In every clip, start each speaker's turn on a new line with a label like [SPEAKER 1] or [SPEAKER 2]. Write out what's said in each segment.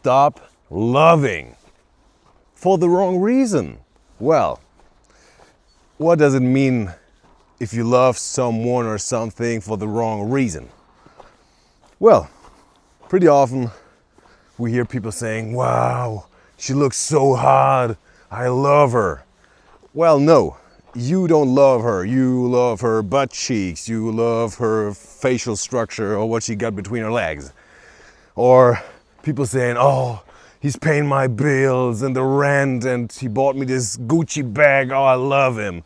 [SPEAKER 1] stop loving for the wrong reason. Well, what does it mean if you love someone or something for the wrong reason? Well, pretty often we hear people saying, wow, she looks so hot, I love her. Well, no, you don't love her. You love her butt cheeks, you love her facial structure or what she got between her legs. Or people saying, oh, he's paying my bills and the rent and he bought me this Gucci bag, oh, I love him.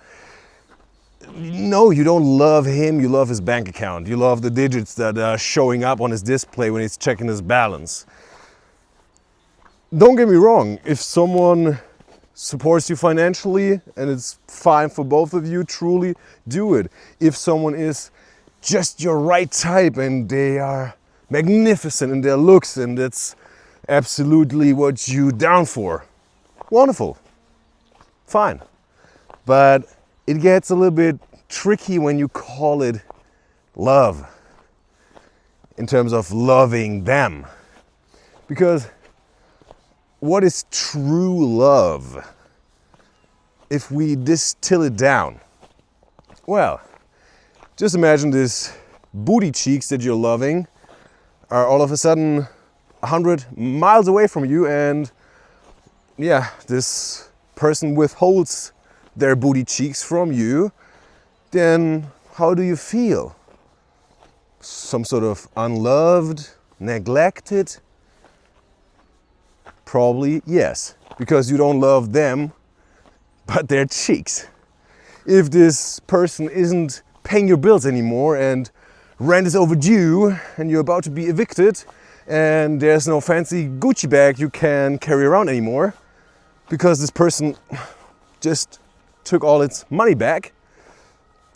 [SPEAKER 1] No, you don't love him, you love his bank account. You love the digits that are showing up on his display when he's checking his balance. Don't get me wrong, if someone supports you financially and it's fine for both of you, truly do it. If someone is just your right type and they are magnificent in their looks and that's absolutely what you down for, wonderful, fine. But it gets a little bit tricky when you call it love, in terms of loving them. Because what is true love? If we distill it down, well, just imagine these booty cheeks that you're loving are all of a sudden 100 miles away from you, and yeah, this person withholds their booty cheeks from you. Then how do you feel? Some sort of unloved, neglected? Probably yes, because you don't love them, but their cheeks. If this person isn't paying your bills anymore and rent is overdue and you're about to be evicted and there's no fancy Gucci bag you can carry around anymore because this person just took all its money back,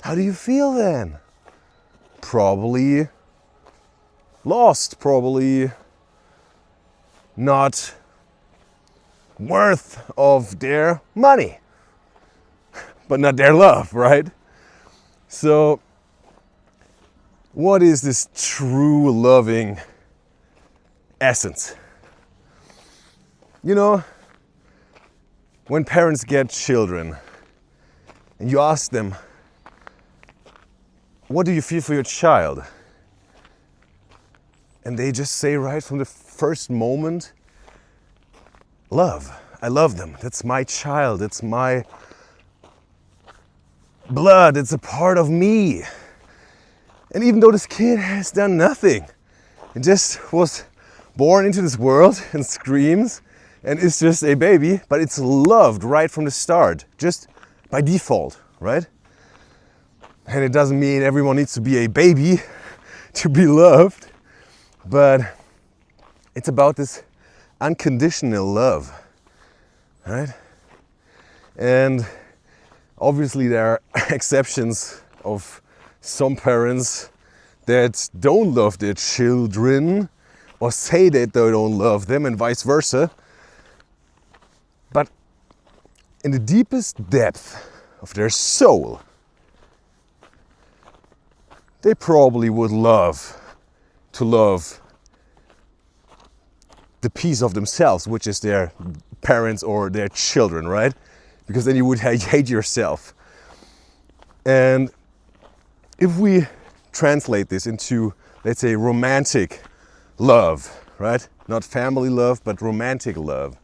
[SPEAKER 1] how do you feel then? Probably lost, probably not worth of their money, but not their love, right? So what is this true loving essence? You know, when parents get children and you ask them, what do you feel for your child? And they just say right from the first moment, love. I love them. That's my child. It's my blood. It's a part of me. And even though this kid has done nothing, it just was born into this world and screams and is just a baby, but it's loved right from the start, just by default, right? And it doesn't mean everyone needs to be a baby to be loved, but it's about this unconditional love, right? And obviously there are exceptions of some parents that don't love their children or say that they don't love them and vice versa. But in the deepest depth of their soul, they probably would love to love the piece of themselves, which is their parents or their children, right? Because then you would hate yourself. And if we translate this into, let's say, romantic love, right? Not family love, but romantic love.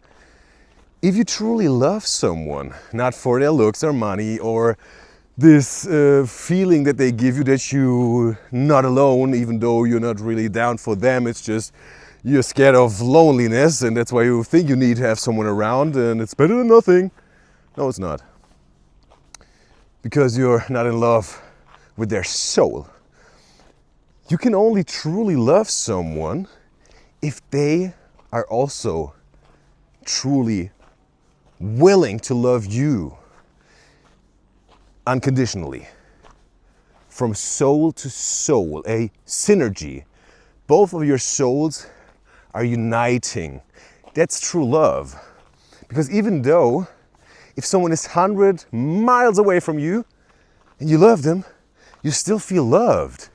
[SPEAKER 1] If you truly love someone, not for their looks or money or this feeling that they give you that you're not alone, even though you're not really down for them, it's just you're scared of loneliness and that's why you think you need to have someone around and it's better than nothing. No, it's not. Because you're not in love with their soul. You can only truly love someone if they are also truly willing to love you unconditionally. From soul to soul, a synergy. Both of your souls are uniting. That's true love. Because even though if someone is 100 miles away from you and you love them, you still feel loved.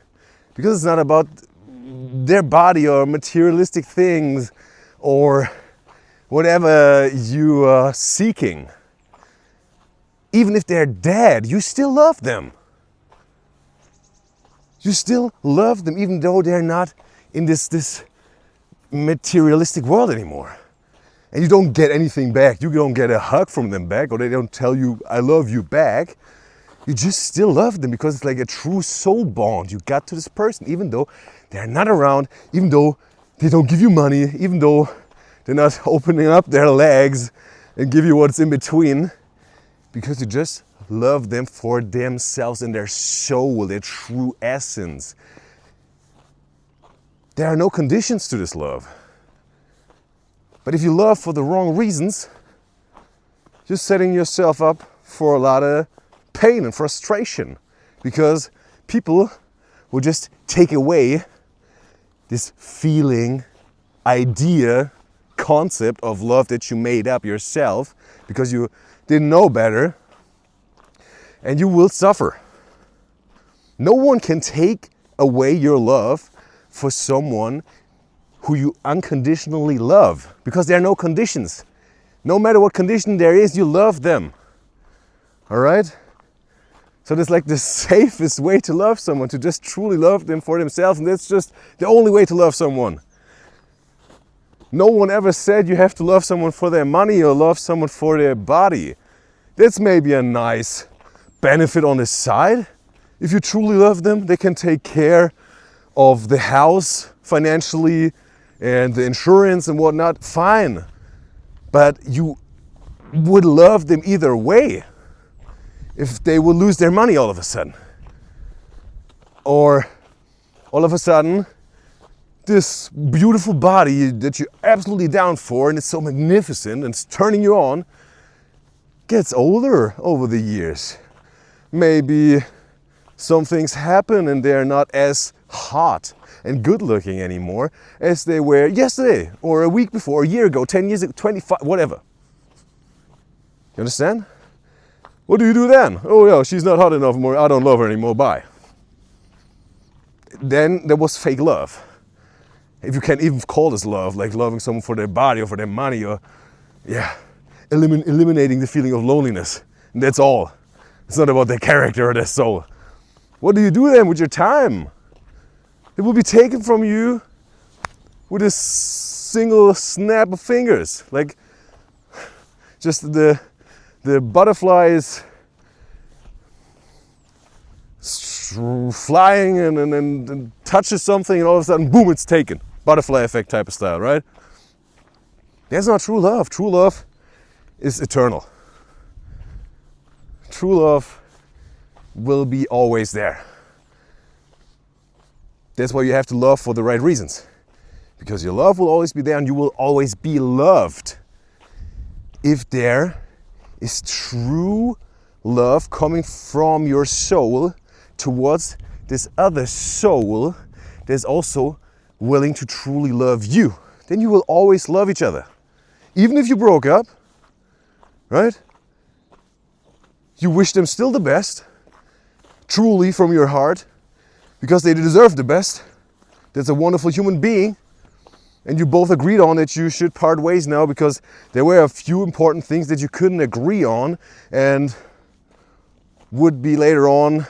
[SPEAKER 1] Because it's not about their body or materialistic things or whatever you are seeking. Even if they're dead, you still love them. You still love them even though they're not in this materialistic world anymore. And you don't get anything back. You don't get a hug from them back, or they don't tell you, I love you back. You just still love them because it's like a true soul bond you got to this person, even though they're not around, even though they don't give you money, even though they're not opening up their legs and give you what's in between, because you just love them for themselves and their soul, their true essence. There are no conditions to this love. But if you love for the wrong reasons, you're setting yourself up for a lot of pain and frustration, because people will just take away this feeling, idea, concept of love that you made up yourself because you didn't know better, and you will suffer. No one can take away your love for someone who you unconditionally love, because there are no conditions. No matter what condition there is, you love them. All right? So that's like the safest way to love someone, to just truly love them for themselves, and that's just the only way to love someone. No one ever said you have to love someone for their money or love someone for their body. That's maybe a nice benefit on the side. If you truly love them, they can take care of the house financially and the insurance and whatnot, fine. But you would love them either way if they would lose their money all of a sudden. Or all of a sudden, this beautiful body that you're absolutely down for and it's so magnificent and it's turning you on, gets older over the years. Maybe some things happen and they're not as hot and good looking anymore as they were yesterday or a week before, a year ago, 10 years ago, 25, whatever. You understand? What do you do then? Oh yeah, she's not hot enough more, I don't love her anymore, bye. Then there was fake love. If you can even call this love, like loving someone for their body or for their money, or eliminating the feeling of loneliness. And that's all. It's not about their character or their soul. What do you do then with your time? It will be taken from you with a single snap of fingers. Like just the butterfly is flying and touches something and all of a sudden, boom, it's taken. Butterfly effect type of style, right? That's not true love. True love is eternal. True love will be always there. That's why you have to love for the right reasons. Because your love will always be there and you will always be loved. If there is true love coming from your soul towards this other soul that's also willing to truly love you, then you will always love each other. Even if you broke up, right? You wish them still the best, truly from your heart, because they deserve the best. That's a wonderful human being. And you both agreed on that you should part ways now because there were a few important things that you couldn't agree on and would be later on,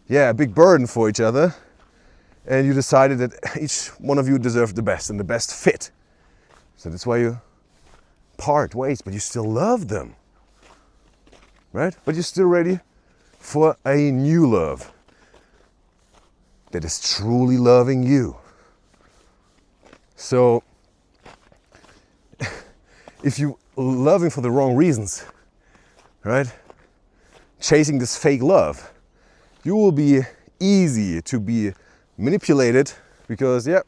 [SPEAKER 1] a big burden for each other. And you decided that each one of you deserved the best and the best fit. So that's why you part ways, but you still love them, right? But you're still ready for a new love that is truly loving you. So if you're loving for the wrong reasons, right? Chasing this fake love, you will be easy to be manipulated because, you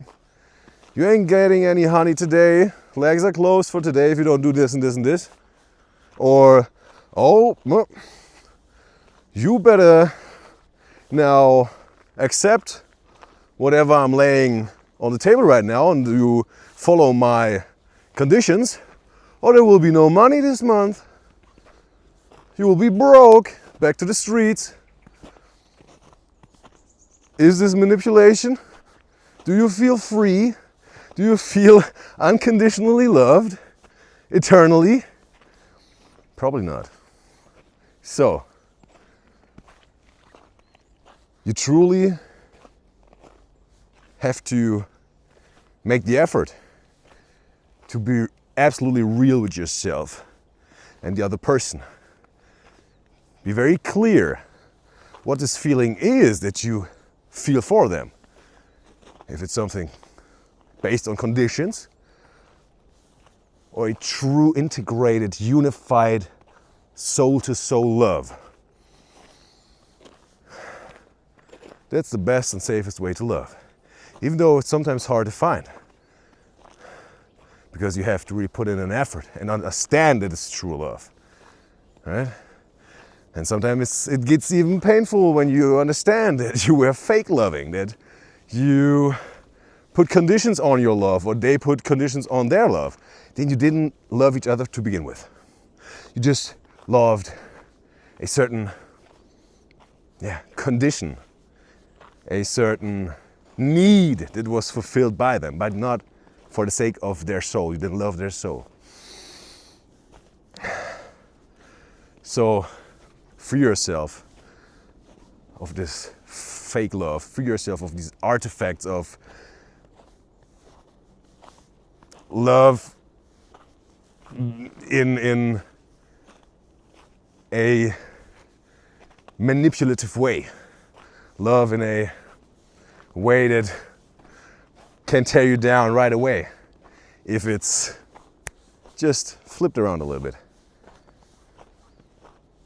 [SPEAKER 1] ain't getting any honey today. Legs are closed for today if you don't do this and this and this. Or, you better now accept whatever I'm laying on the table right now and you follow my conditions, or there will be no money this month. You will be broke, back to the streets. Is this manipulation? Do you feel free? Do you feel unconditionally loved eternally? Probably not. So, you truly have to make the effort to be absolutely real with yourself and the other person. Be very clear what this feeling is that you feel for them. If it's something based on conditions, or a true integrated, unified, soul-to-soul love. That's the best and safest way to love. Even though it's sometimes hard to find. Because you have to really put in an effort and understand that it's true love. Right? And sometimes it gets even painful when you understand that you were fake loving, that you put conditions on your love or they put conditions on their love. Then you didn't love each other to begin with. You just loved a certain condition, a certain need that was fulfilled by them, but not for the sake of their soul. You didn't love their soul. So free yourself of this fake love. Free yourself of these artifacts of love in a manipulative way. Love in a way that can tear you down right away if it's just flipped around a little bit.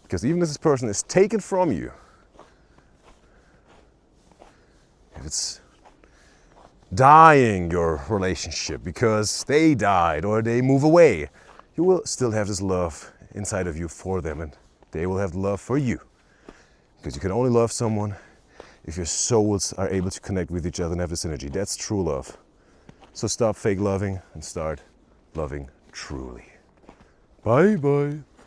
[SPEAKER 1] Because even if this person is taken from you, if it's dying your relationship because they died or they move away, you will still have this love inside of you for them, and they will have love for you. Because you can only love someone if your souls are able to connect with each other and have this energy. That's true love. So stop fake loving and start loving truly. Bye bye.